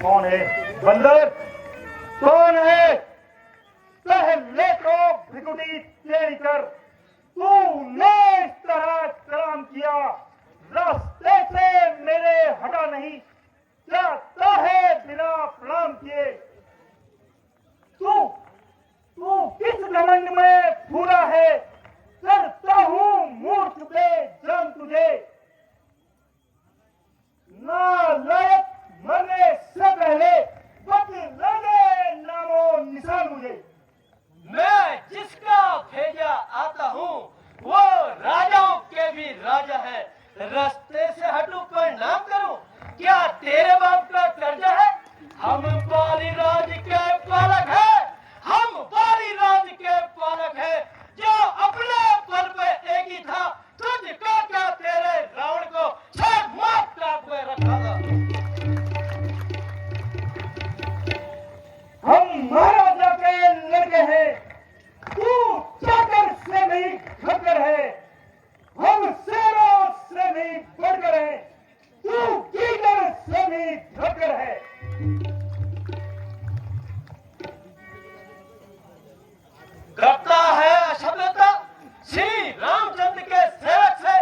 कौन है बंदर? कौन है? पहले तो भिकुटी तेरी कर, तूने इस तरह सलाम किया, रास्ते से मेरे हटा नहीं, जाता है बिना प्रणाम किए। तू तू किस घमंड में फूला है, करता हूं मूर्ख पे जम तुझे। नालायक, मरने से पहले बतला दे नामो निशान मुझे। मैं जिसका भेजा आता हूँ वो राजाओं के भी राजा है। रास्ते से हटूं प्रणाम करूं, क्या तेरे बाप का कर्जा है? हम पाली राज के पालक है, हम पाली राज के पालक है। जो अपने पर पे एक ही था, तुझको क्या तेरे रावण को छह मार काट में रखा था। हम महाराजा के लड़के हैं, तू चाकर से नहीं घटकर है। हम शेरों से भी बढ़कर है, तू कीकर से भी घटकर है। करता है अशुद्धता श्री रामचंद्र के सेवक से।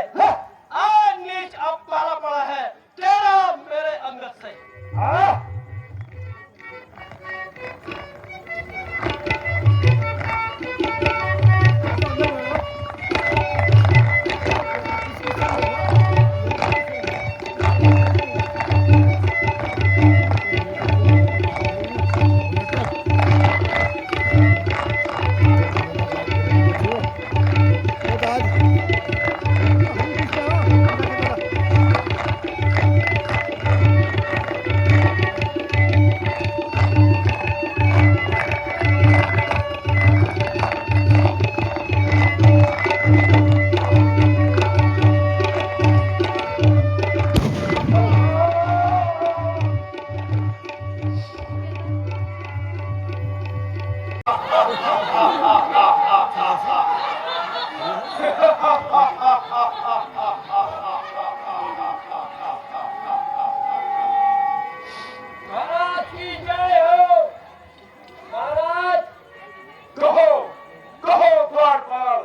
आज नीच अब पाला पड़ा है तेरा मेरे अंगत से। महाराज की जय हो। महाराज कहो कहो द्वारपाल।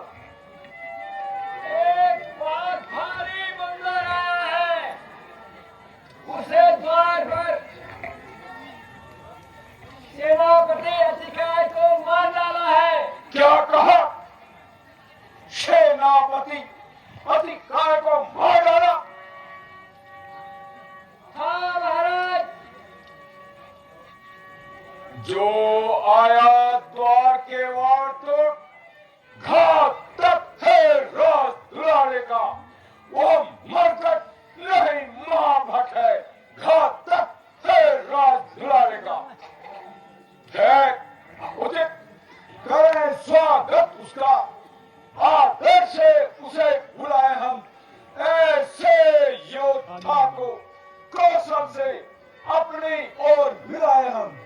एक बहुत भारी बंदर आया है, उसे द्वार पर सेनापति अधिकारी को मार डाला है। क्या कहा? सेनापति अधिकारी को मार डाला? हाँ महाराज। जो आया द्वार के वार तो घातक है राज दुलारे का, वो मरकट नहीं महाभट है, घातक है राज दुलारे का। है उचित करें स्वागत उसका, आदर से उसे बुलाए हम। ऐसे योद्धा को कौशल से अपनी ओर मिलाए हम।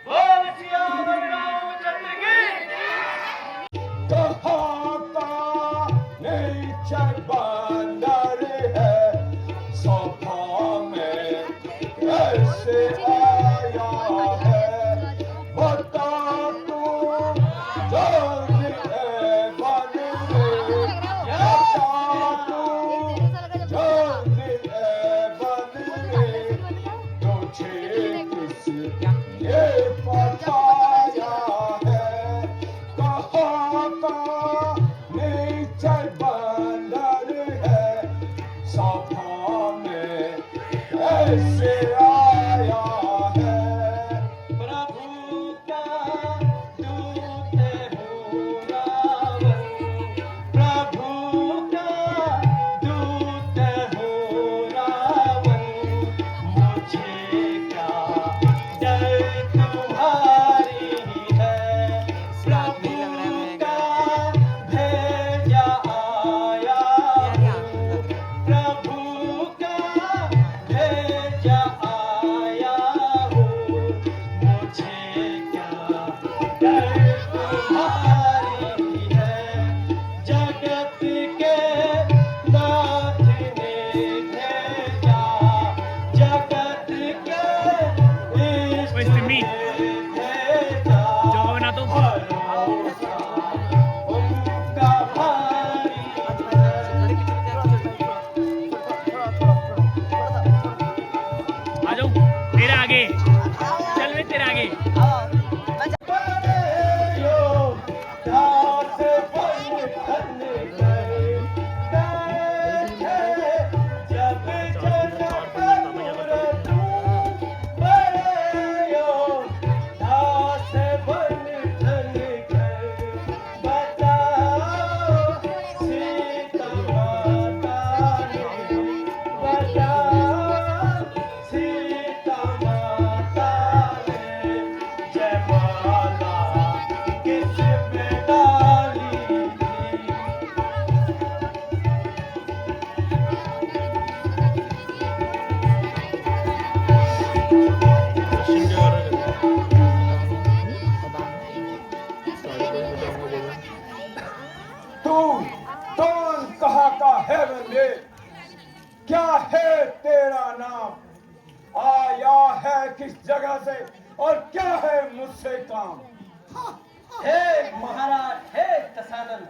बोल सियावर रामचंद्र की। कहाँ का नीचर बंदर है, सभा में ऐसे आया है। बता तू जल्दी है वन में, बता तू जल्दी है वन में, तुझे किस ये पठाया है। कहाँ का नीचर बंदर है, सभा में ऐसे आया है। प्रभु का दूत हूँ रावण, प्रभु का दूत हूँ रावण, मुझे क्या डर तुम्हारी है। प्रभु का भेजा आया हूँ, प्रभु का भेजा आया हूँ, मुझे क्या डर तुम्हारी है। जगत के नाथ ने भेजा, जगत के क्या है तेरा नाम, आया है किस जगह से और क्या है मुझसे काम? हे महाराज, हे दशानन,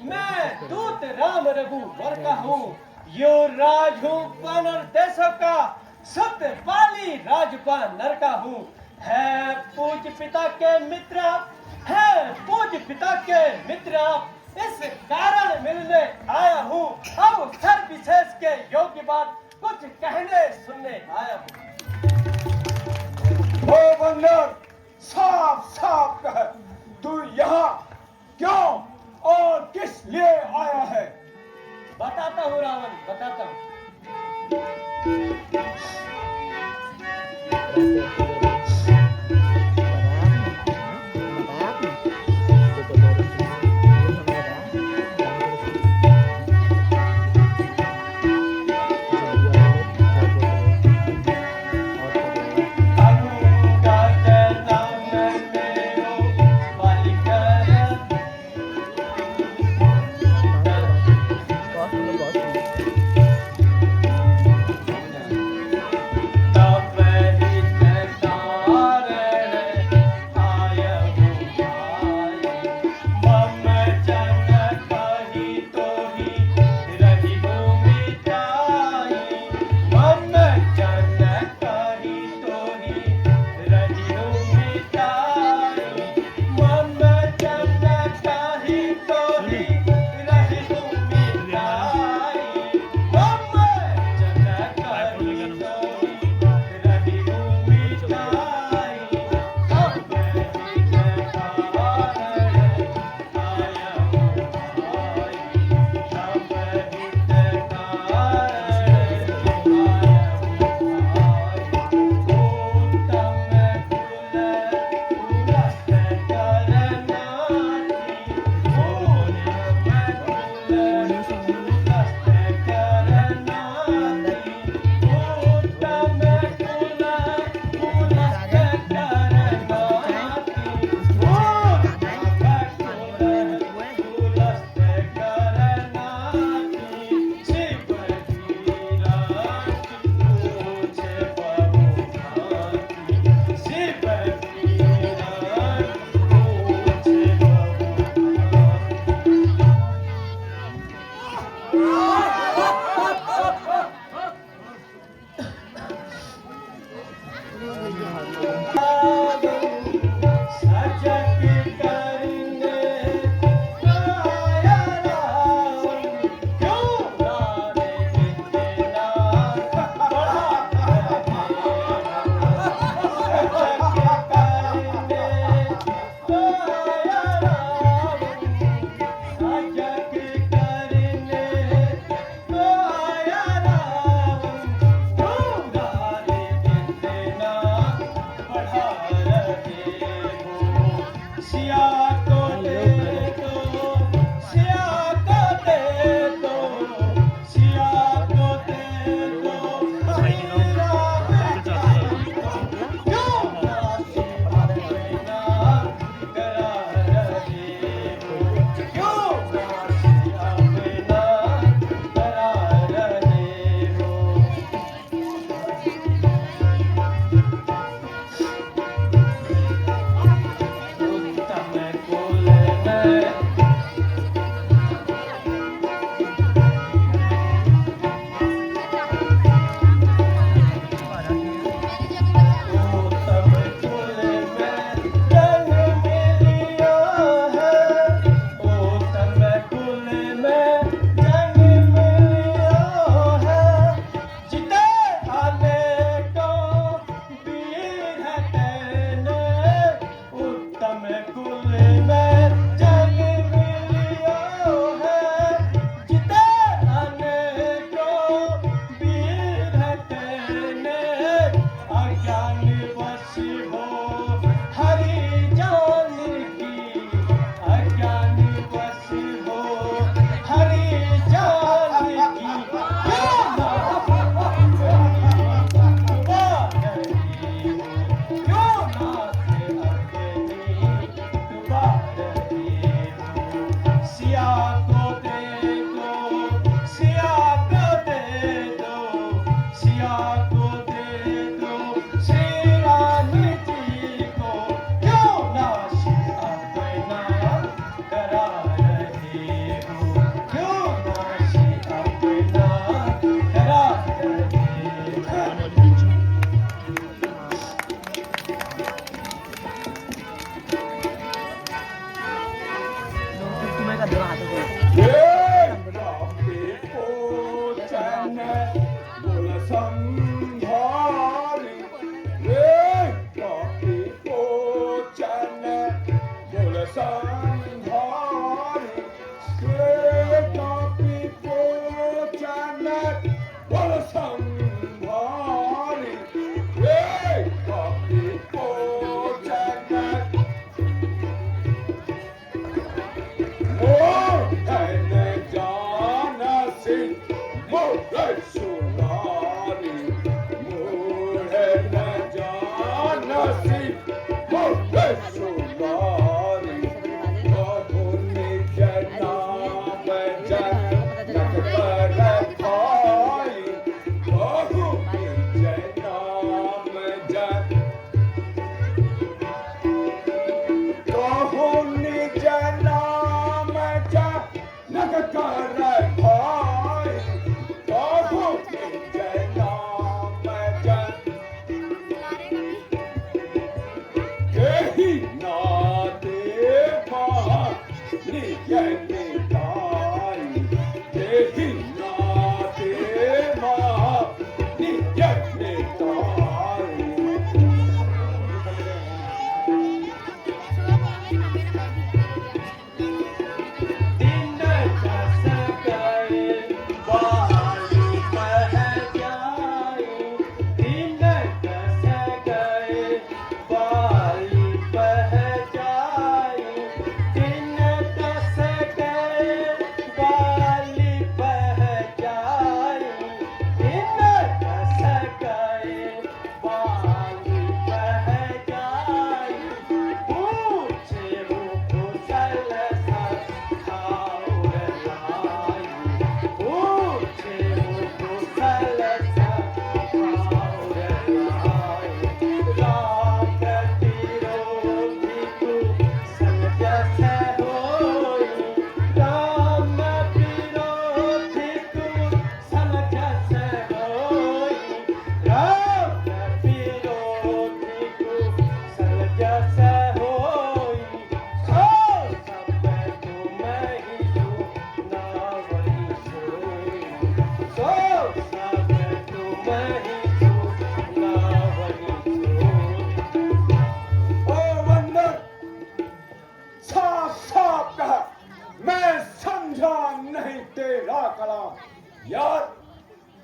मैं दूत राम रघुवर का हूँ, यो राज हूँ वानर देशों का, सत्यपाली राजपाल नर का हूँ। है पूज्य पिता के मित्र आप, है पूज्य पिता के मित्र आप, इस कारण मिलने आया हूँ। अब सर विशेष के योग्य बात कुछ कहने सुनने आया हूँ। ओ बंदर, साफ साफ कह, तू यहाँ क्यों और किस लिए आया है? बताता हूँ रावण, बताता हूँ।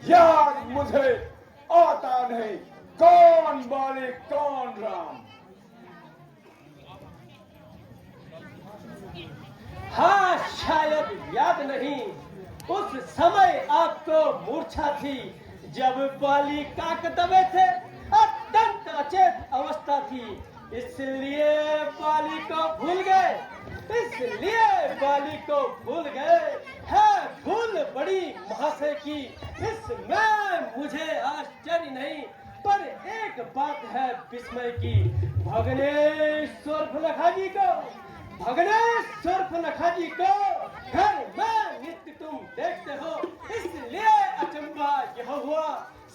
याद मुझे आता नहीं, कौन बोले कौन राम। हाँ, शायद याद नहीं, उस समय आपको मूर्छा थी जब बाली काक दबे थे, अत्यंत अचेत अवस्था थी, इसलिए बाली को भूल गए, इसलिए बाली को भूल गए। है भूल बड़ी महाशय की, इसमें मुझे आश्चर्य नहीं, पर एक बात है विस्मय की। भगनेश्वर फुलखा जी को, भगनेश्वर फुलखा जी को घर में नित्य तुम देखते हो, इसलिए अचंभा यह हुआ,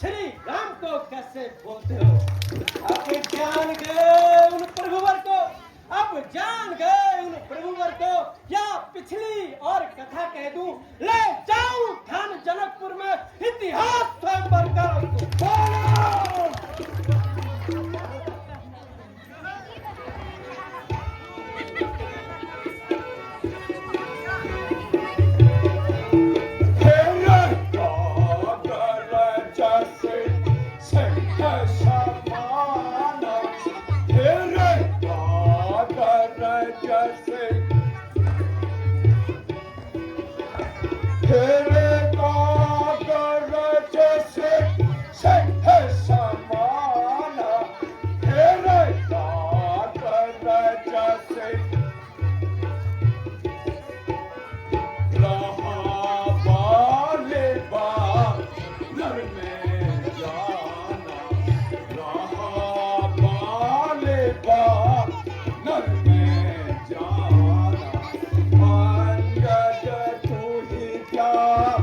श्री राम को कैसे बोलते हो। अब जान गए उन प्रभुवर को, अब जान गए उन प्रभुवर को, या पिछली और कथा कह दूं, ले जाऊं धन जनकपुर में इतिहास स्वयंवर का। क्या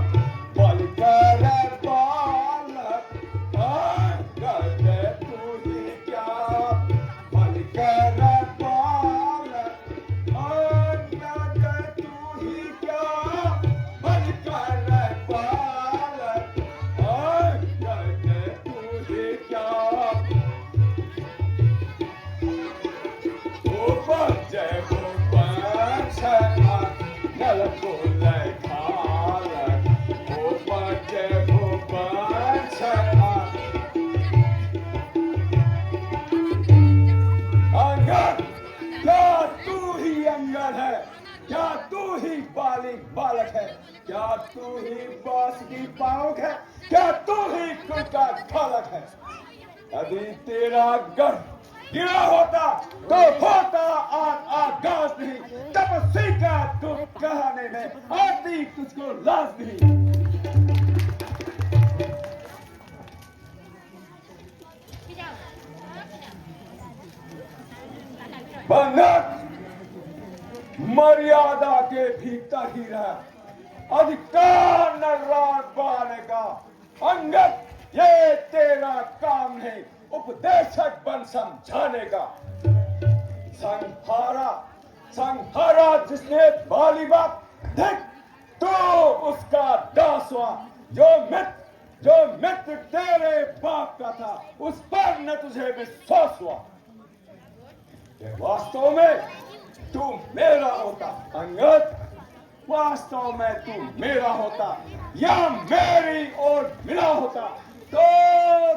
को लेखाल ऊपर के भूपन छा अंगद, क्या तू ही अंगद है? क्या तू ही बालक है? क्या तू ही बांस की पाँव है? क्या तू ही कुल का ढोलक है? यदि तेरा गढ़ गिरा होता तो होता आगाज नहीं, तपस्वी का तू कहने में आती तुझको लाज नहीं। बंधक मर्यादा के भीतर ही रह, अधिकार न रान पाने का। अंगद, ये तेरा काम नहीं उपदेशक बन समझाने का। संहारा जिसने बाली बाप देख, तो उसका दास हुआ। जो मित्र तेरे बाप का था, उस पर न तुझे विश्वास हुआ। वास्तव में तू मेरा होता अंगद, वास्तव में तू मेरा होता या मेरी ओर मिला होता, तो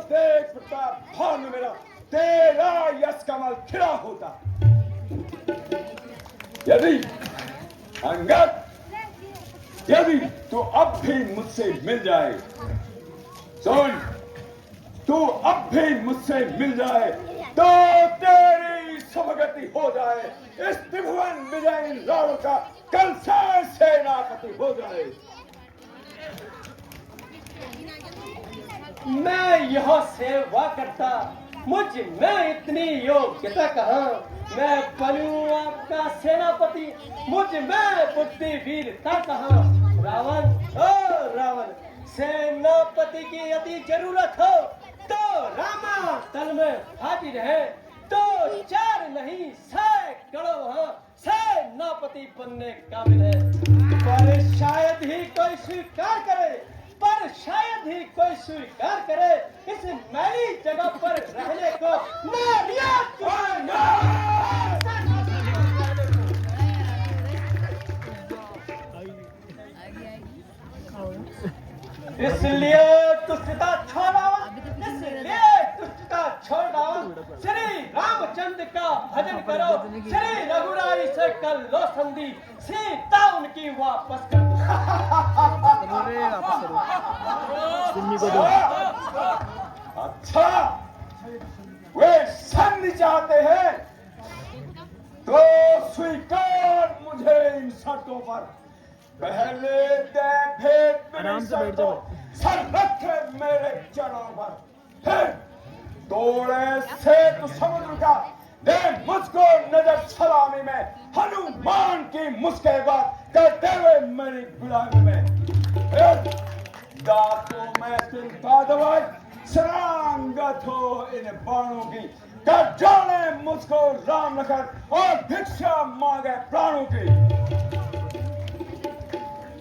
देख प्रताप भानु मेरा तेरा यश कमल खिला होता। यदि अंगद, यदि तू अब भी मुझसे मिल जाए, सुन, तू अब भी मुझसे मिल जाए तो तेरी सुभगति हो जाए। इस त्रिभुवन विजयी रावण का कल से सेनापति हो जाए। मैं यह सेवा करता, मुझ में इतनी योग्यता कहाँ? मैं बनूं आपका सेनापति, मुझ में बुद्धि वीरता कहाँ? रावण, ओ रावण, सेनापति की यदि जरूरत हो तो रामा तल में हाजिर है, तो 4 नहीं 100 सेनापति बनने काबिल है। पर शायद ही कोई स्वीकार करे, पर शायद ही कोई स्वीकार करे इस मैली जगह पर रहने को। इसलिए दुष्टता छोड़ावा, इसलिए दुष्टता छोड़ावा। श्री रामचंद्र का भजन करो, श्री रघुराई से कर लो संधि, सीता उनकी वापस कर दो। अच्छा, वे संधि चाहते हैं तो स्वीकार मुझे इन शर्तों पर। पहले दे भेद मेरी शर्तों, सर रखे मेरे चरणों पर। फिर तोड़े से तू समुद्र का, दे मुझको नजर सलामी में, हनुमान की मुस्के बात करते हुए मेरी गुलामी में। फिर दांतों में तिनका दवाई, शरणागत हो इन बाणों की, कर जाने मुझको राम लखन और भिक्षा मांगे प्राणों की।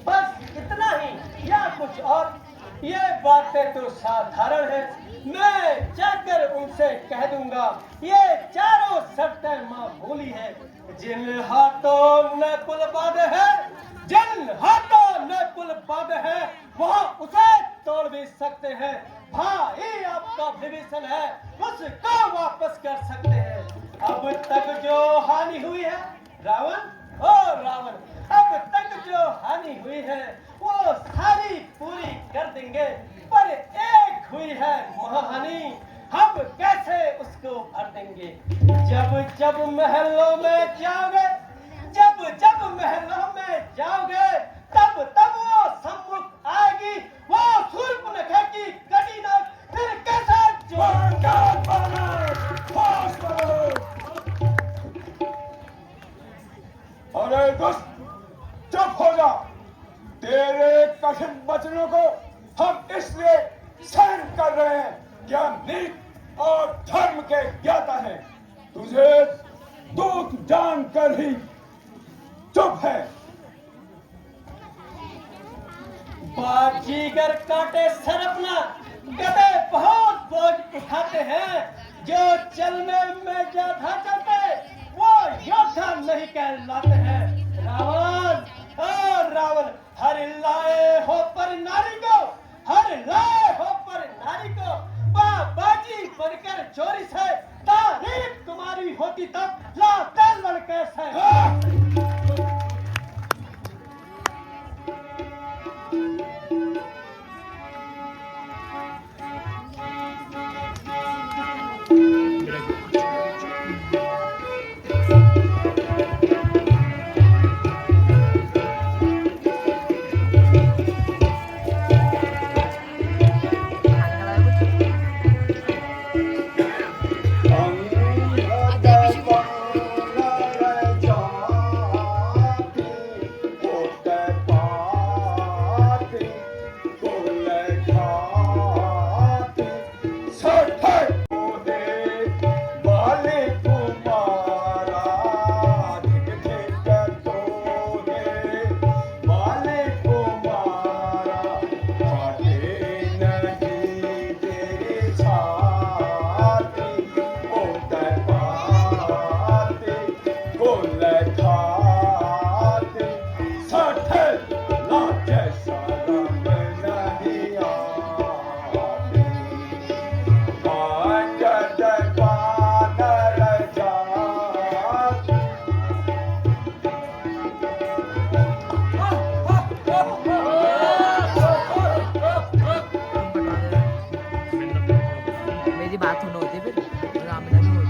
बस इतना ही या कुछ और? ये बातें तो साधारण है, मैं जाकर उनसे कह दूंगा ये चारों शर्तें मामूली है। जिन हाथों न कुल बांधे है, जिन हाथों न कुल बांधे है, वह उसे तोड़ भी सकते हैं। भाई आपका विभीषण है, उसको वापस कर सकते हैं। अब तक जो हानि हुई है रावण, ओ रावण, अब तक जो हानि हुई है वो सारी पूरी कर देंगे, पर एक हुई है महाहानि, हम कैसे उसको भर देंगे? जब जब महलों में जाओगे, जब जब महलों में जाओगे, तब तब वो सम्मुख आएगी, वो शूर्पणखा की कटी नाक, फिर कैसे अरे दुष्ट, चुप हो जा। तेरे कठिन वचनों को हम इसलिए सहन कर रहे हैं क्या नीति और धर्म के ज्ञाता है। तुझे दूत जानकर ही चुप है। बाजीगर काटे सर अपना, गधे बहुत बोझ उठाते हैं। जो चलने में ज्यादा चलते वो योद्धा नहीं कहलाते हैं। रावण, हर लाए हो पर नारी को, हर लाए हो पर नारी को, बाजी बनकर चोरी से तारीफ तुम्हारी होती तब लाते लड़के से। मेरी बात सुनो होती फिर रामदा भी होती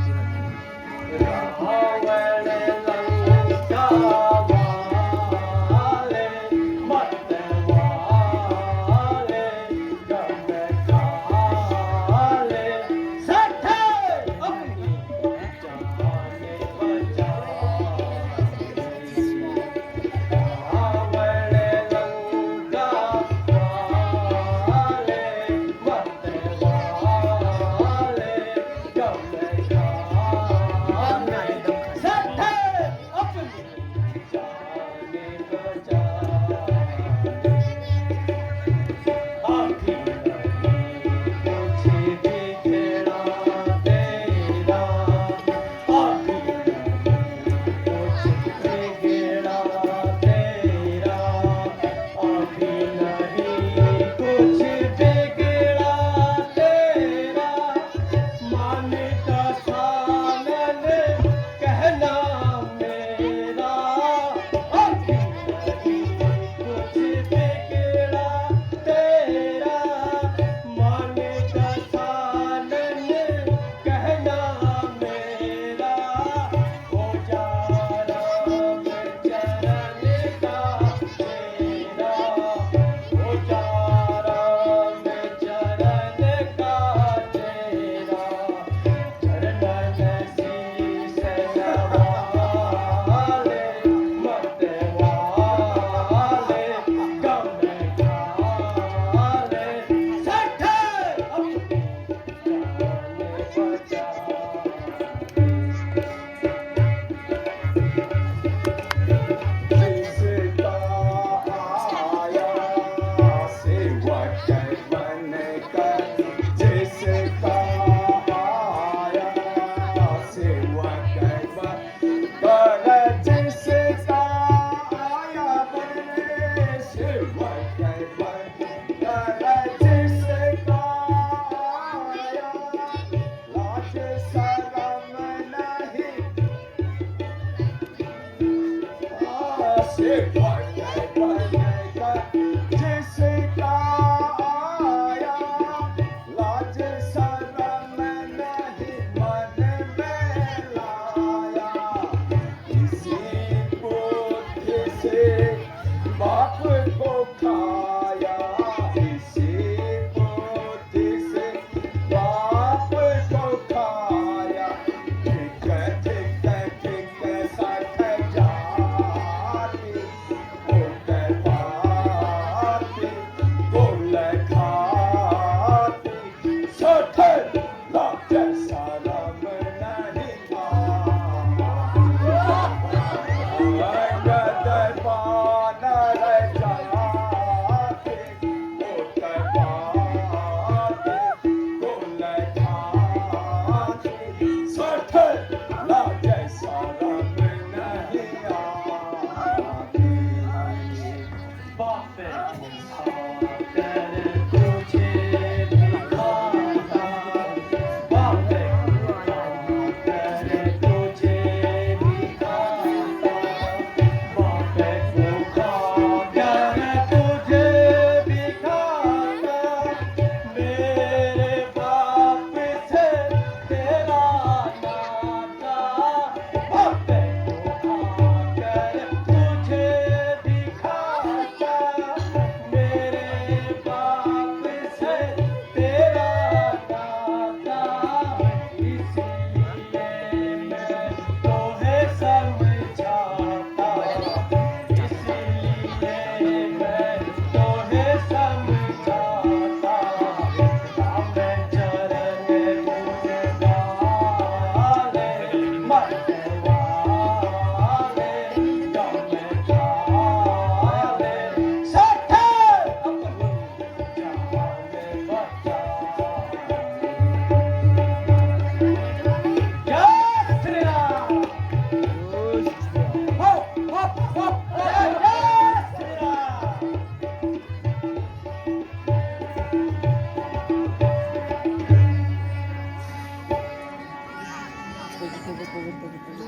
श्री राम।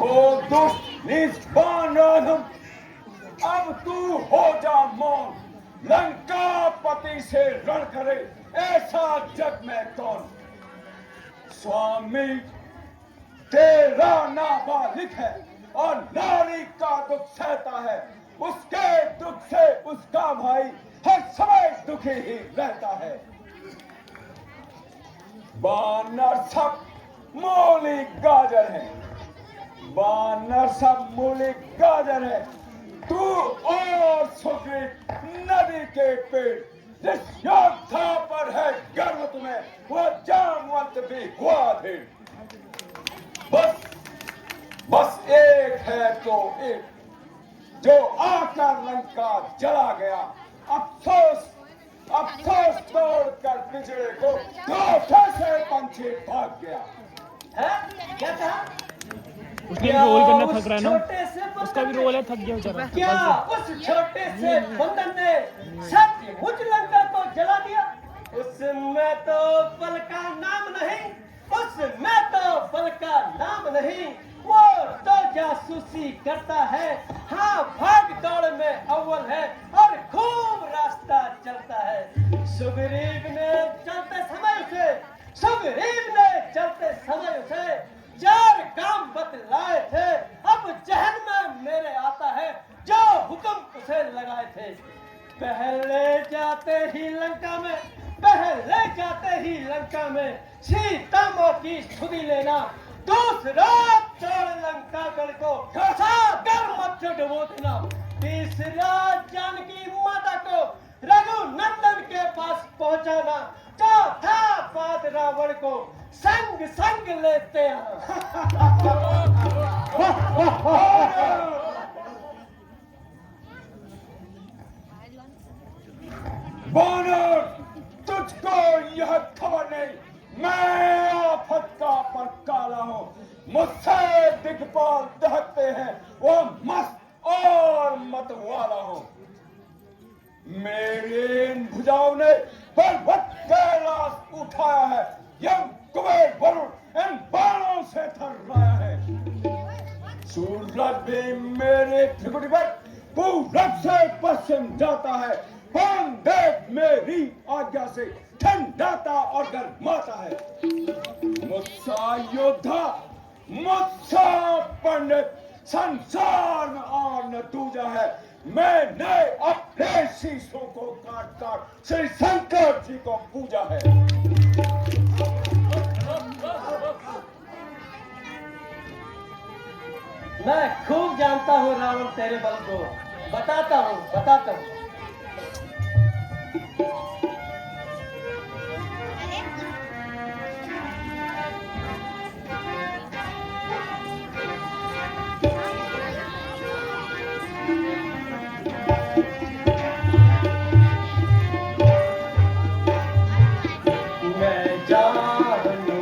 ओ दुष्ट निष्पान राधम, अब तू हो जा मौन। लंकापति से रण करे ऐसा जग में कौन। स्वामी तेरा नाबालिग है और नारी का दुख सहता है। उसके दुख से उसका भाई हर समय दुखी ही रहता है। बानर सब मूली गाजर है, बानर सब मूली गाजर है। तू और सुग्रीव नदी के पेड़, जिस योद्धा पर है गर्व तुम्हें, वह जामवंत भी हुआ थे। बस एक है तो एक, जो आकर लंका जला गया। अफसोस तोड़कर पिछड़े को दो से पंछी भाग गया। है क्या कहा? उसने भी रोल करना थक रहा है ना, छोटे से उसका भी रोल है, थक गया बेचारा। क्या उस छोटे से बंदर ने सचमुच लंका को जला दिया? उसमें तो बल का नाम नहीं, उसमें तो बल का नाम नहीं। वो तो जासूसी करता है, हाँ भाग दौड़ में अव्वल है और खूब रास्ता चलता है। सुग्रीव ने चलते समय उसे 4 काम बतलाए थे। अब जहन में मेरे आता है जो हुक्म उसे लगाए थे। पहले जाते ही लंका में सीता माँ की सुधि लेना। दूसरा चढ़ लंका गढ़ को सागर मत डुबो देना। तीसरा जानकी माता को रघुनंदन के पास पहुंचाना। चौथा बात रावण को संग लेते आना। बानर, तुझको यह खबर नहीं, मैं आफत का परकाला हूँ। मुझसे दिग्पाल दहकते हैं, वो मस्त और मतवाला हूँ। मेरे इन भुजाओं ने पर्वत कैलाश उठाया है। यम कुबेर वरुण इन बाणों से थर्राया है। सूरज भी मेरे त्रिकुटी पर पूरब से पश्चिम जाता है। पान देव मेरी आज्ञा से ठंडाता और गर्माता है। मुझसा योद्धा, मुझसा पंडित संसार में और न दूजा है। मैंने अपने शीशों को काट श्री शंकर जी को पूजा है। मैं खूब जानता हूँ रावण तेरे बल को। बताता हूँ। मैं जानू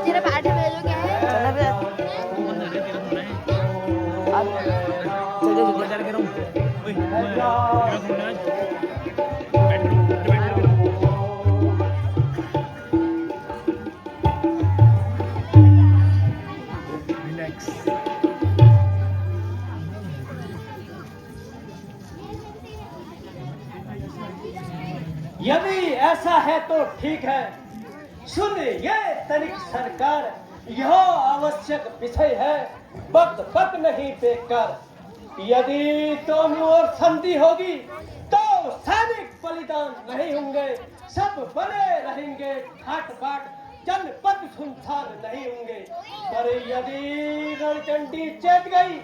तेरा बैठे हुए जो क्या है यदि ऐसा है तो ठीक है। सुन ये तनिक सरकार, यह आवश्यक विषय है, वक्त वक्त नहीं बेकार। यदि दोनों ओर संधि होगी तो सैनिक बलिदान नहीं होंगे, सब बने रहेंगे ठाट बाट, जनपद सुनसान नहीं होंगे। पर यदि रणचंडी जीत गई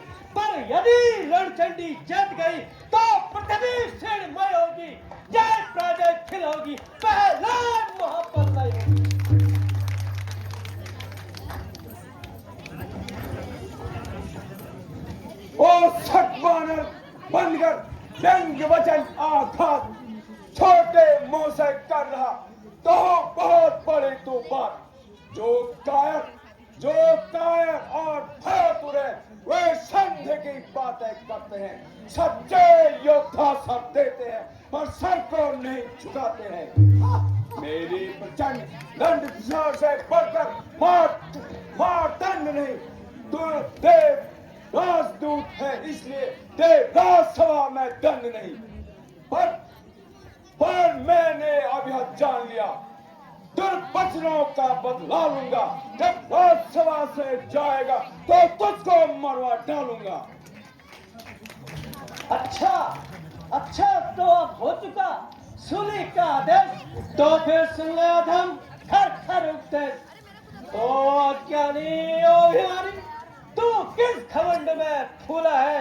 तो पृथ्वी क्षीणमय होगी, जय प्राजय खिल होगी, पहलान मोहब्बत नहीं होगी। ओ छठ बानर बंद कर, व्यंग वचन आघात छोटे मुंह से कर रहा तो बहुत बड़ी तू बात। जो कायर और भयपुर है वे संधि की बातें करते हैं। सच्चे योद्धा सब देते हैं पर सर को नहीं झुकाते हैं। मेरी प्रचंड दंड से बढ़कर मार दंड नहीं, तू देव राजदूत है इसलिए देव राजसभा में दंड नहीं। पर मैंने अब यह जान लिया, दुर्वचनों का बदला लूंगा। जब राजसभा से जाएगा तो तुझको मरवा डालूंगा। अच्छा तो अब हो चुका सुनी का आदेश, तो फिर सुन ले अधम खर उपदेश। ओ ज्ञानी ओ भिखारी, तू किस घमंड में फूला है?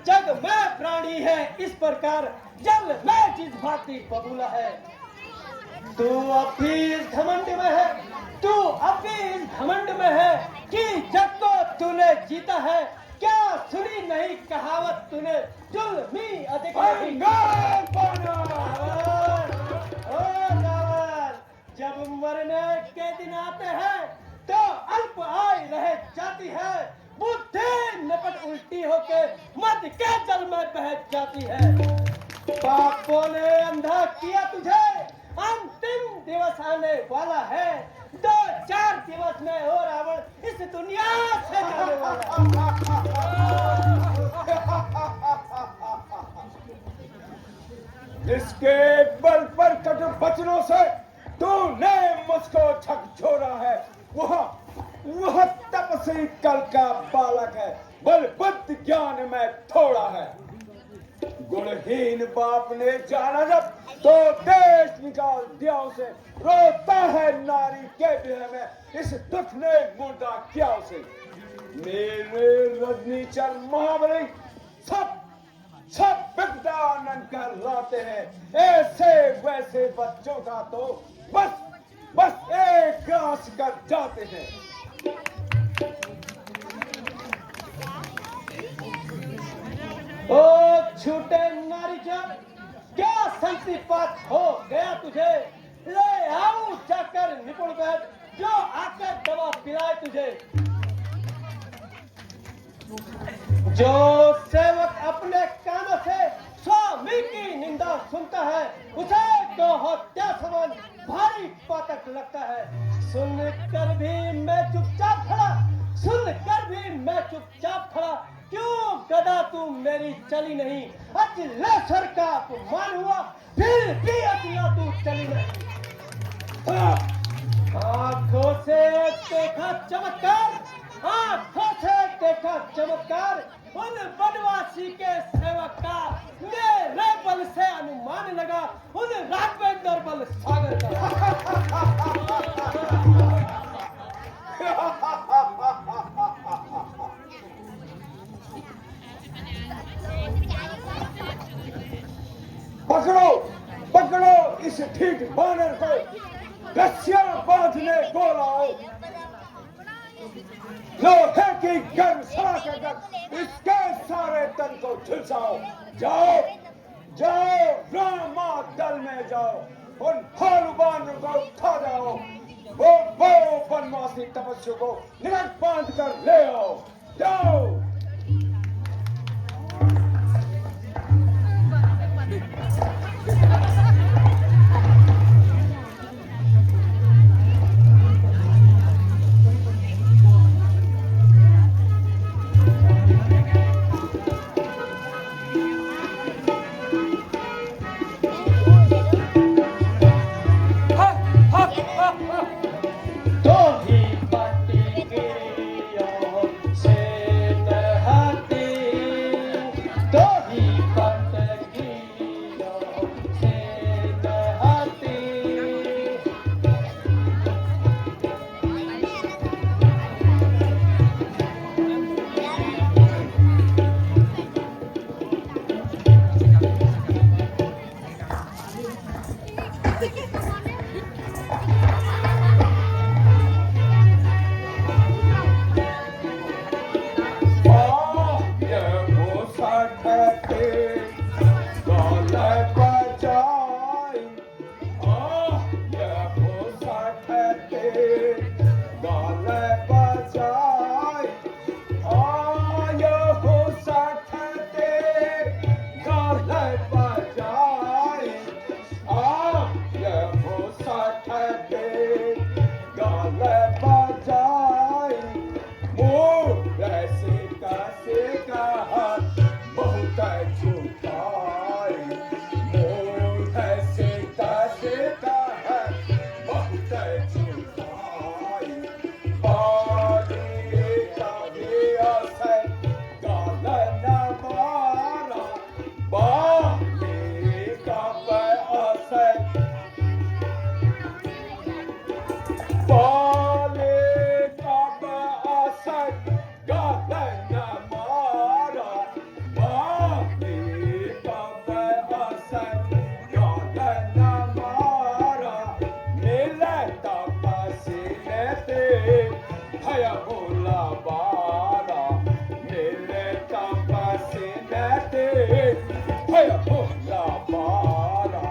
जग में प्राणी है इस प्रकार, जल में जिस भांति बबूला है। तू अब भी इस घमंड में है, तू अब भी इस घमंड में है कि जग को तूने जीता है। क्या सुनी नहीं कहावत तूने, जुल्मी अधिकारी। जब मरने के दिन आते हैं तो अल्प आय रह जाती है, बुद्धि निपट उल्टी होके मध्य के जल में बह जाती है। पापों ने अंधा किया तुझे, अंतिम दिवस आने वाला है। 2-4 दिवस में हो रावण इस दुनिया से जाने वाला। जिसके बल पर कटु वचनों से तूने मुझको झकझोरा है, वह तपस्वी कल का बालक है, बल बुद्धि ज्ञान में थोड़ा है। गुणहीन बाप ने जाना जब तो देश निकाल दिया उसे, रोता है नारी के विरह में, इस दुख ने मुर्दा किया उसे। मेरे रजनीचर महाबली सब बिगड़ा आनंद कर लाते हैं, ऐसे वैसे बच्चों का तो बस एक ग्रास कर जाते हैं। ओ छूटे नारीचर, क्या संतिपात हो गया तुझे? ले आओ जाकर निपुण वैद्य, जो आकर दवा पिलाए तुझे। जो सेवक अपने कानों से स्वामी की निंदा सुनता है, उसे तो हत्या समान भारी पातक लगता है। सुनकर भी मैं चुपचाप खड़ा, क्यों गदा तू मेरी चली नहीं? अजलेश्वर का अपमान हुआ, फिर भी अजला तू चली नहीं। आंखों से देखा चमत्कार, उन वनवासी के सेवक का मेरे बल से अनुमान लगा, उन राघवेंद्र बल सागर का। पकड़ो इस ठीक बानर को, रस्सियां बांधने को लाओ, लोहे की गर्म सड़ा कर इसके सारे तन को झुलसाओ। जाओ रामा दल में जाओ, उन भालू बानर को उठा जाओ, वो वनवासी तपस्या को निकट बांध कर ले आओ। जाओ। झुकाई मोह सीता सीता है बहुत झुकाई बाली कभी असर गालन मारा बाली कब असर बाली कब असर गालन मारा बाली कब असर गालन मारा मिले तपसीने ते भय भोला बारा मिले तपसीने ते भय भोला बारा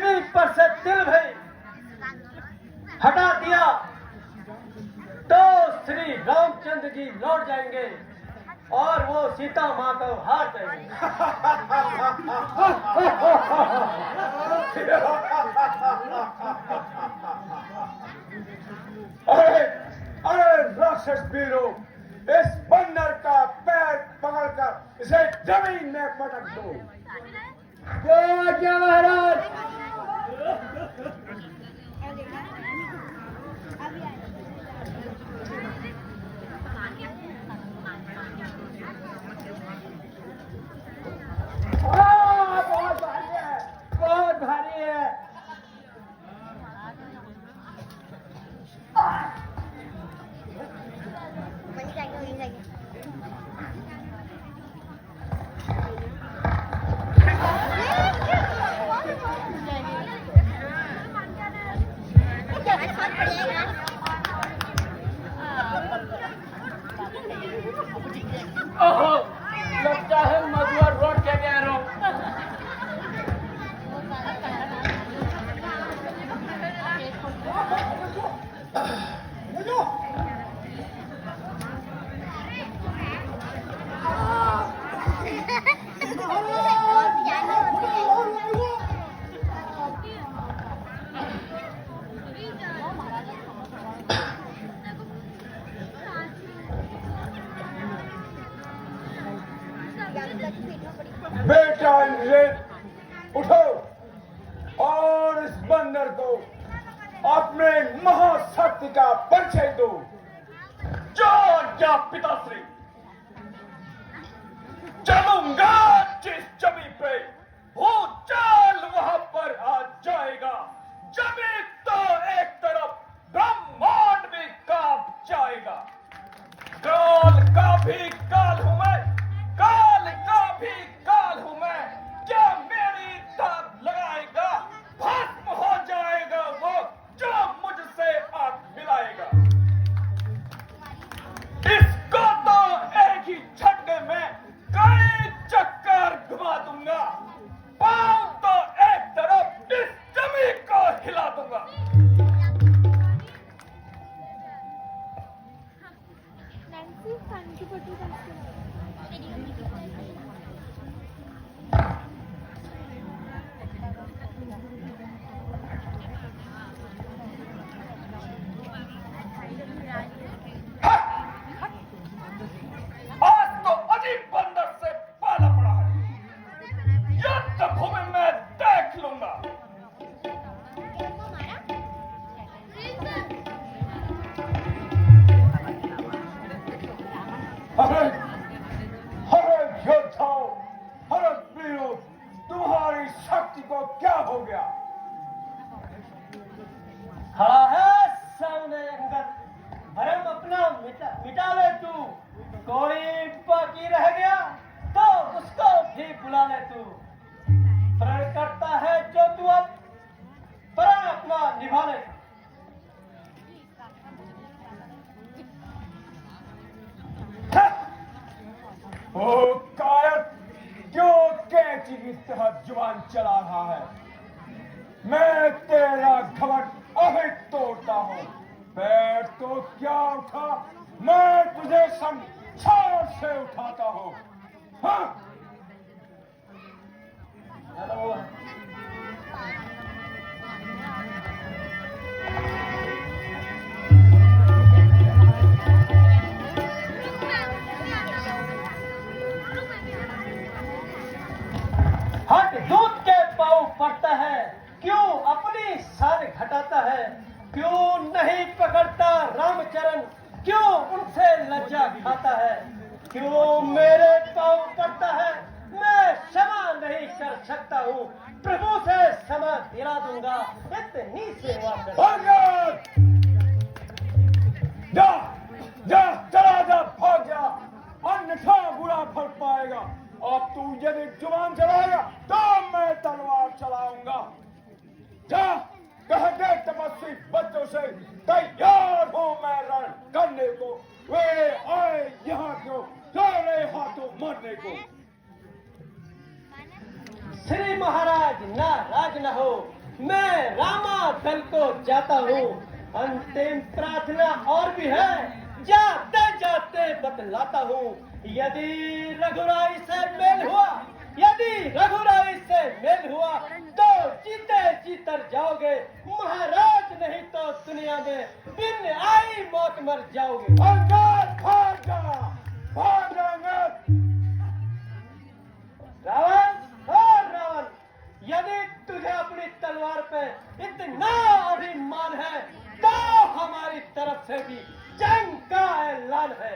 पत्नी पर से तिल भी हटा दिया तो श्री रामचंद्र जी लौट जाएंगे और वो सीता माँ को हार देंगे। अरे अरे राक्षस वीरों, इस बंदर का पैर पकड़कर इसे जमीन में पटक दो। जय महाराज। बहुत भारी है, बहुत भारी है। वहीं जाएंगे वहीं जाएंगे ओहो, लगता है मधुआ रोड के गया रो। बेटा इंद्रेन, उठो और इस बंदर को अपने महाशक्ति का परिचय दो। जा पिताश्री, चलूंगा जिस जमीन पे भूचाल वहां पर आ जाएगा, जमीन तो एक तरफ ब्रह्मांड भी कांप जाएगा। काल का भी काल हूं मैं, काल का भी काल हूं मैं। क्या मेरी दाद लगाएगा, भस्म हो जाएगा वो जो मुझसे आंख मिलाएगा। इसको तो एक ही झटके में कई चक्कर घुमा दूंगा, पांव तो एक तरफ इस जमीन को हिला दूंगा। आज तो अजीब बंदर से पाला पड़ा है, युद्ध भूमि में देख लूंगा। अरे अरे योद्धाओं, अरे वीरों, तुम्हारी शक्ति को क्या हो गया? खड़ा है सामने अंदर, भरम अपना मिटा ले तू। कोई बाकी रह गया तो उसको भी बुला ले तू। प्रण करता है जो तू अब प्रण अपना निभा ले। ओ कायर, क्यों कैंची की तरह जुबान चला रहा है? मैं तेरा घमंड अभी तोड़ता हूँ। पैर तो क्या उठा, मैं तुझे संसार से उठाता हूँ। हाँ? हेलो। हट दूध के पाँव पड़ता है, क्यों अपनी शान घटाता है? क्यों नहीं पकड़ता रामचरण, क्यों उनसे लज्जा खाता है? क्यों मेरे पाँव पड़ता है? मैं क्षमा नहीं कर सकता हूँ, प्रभु से क्षमा दिला दूंगा, इतनी सेवा कर। भाग जा, जा, चला जा, भाग जा, अन्यथा बुरा फल पाएगा। अब तू यदि जुबान चलाएगा तो मैं तलवार चलाऊंगा। जा, कह दे तपस्वी बच्चों से तैयार हो मैं रण करने को। वे आए यहाँ क्यों, सारे हाथों मरने को। श्री महाराज नाराज न हो, मैं रामा दल को जाता हूँ। अंतिम प्रार्थना और भी है, जाते जाते बतलाता हूँ। यदि रघुराई से मेल हुआ, यदि रघुराई से मेल हुआ तो जीते जीतर जाओगे महाराज, नहीं तो दुनिया में बिन आई मौत मर जाओगे। अंगद भाग जा, भाग जा अंगद। रावण और रावण, यदि तुझे अपनी तलवार पे इतना अभिमान है तो हमारी तरफ से भी जंग का ऐलान है।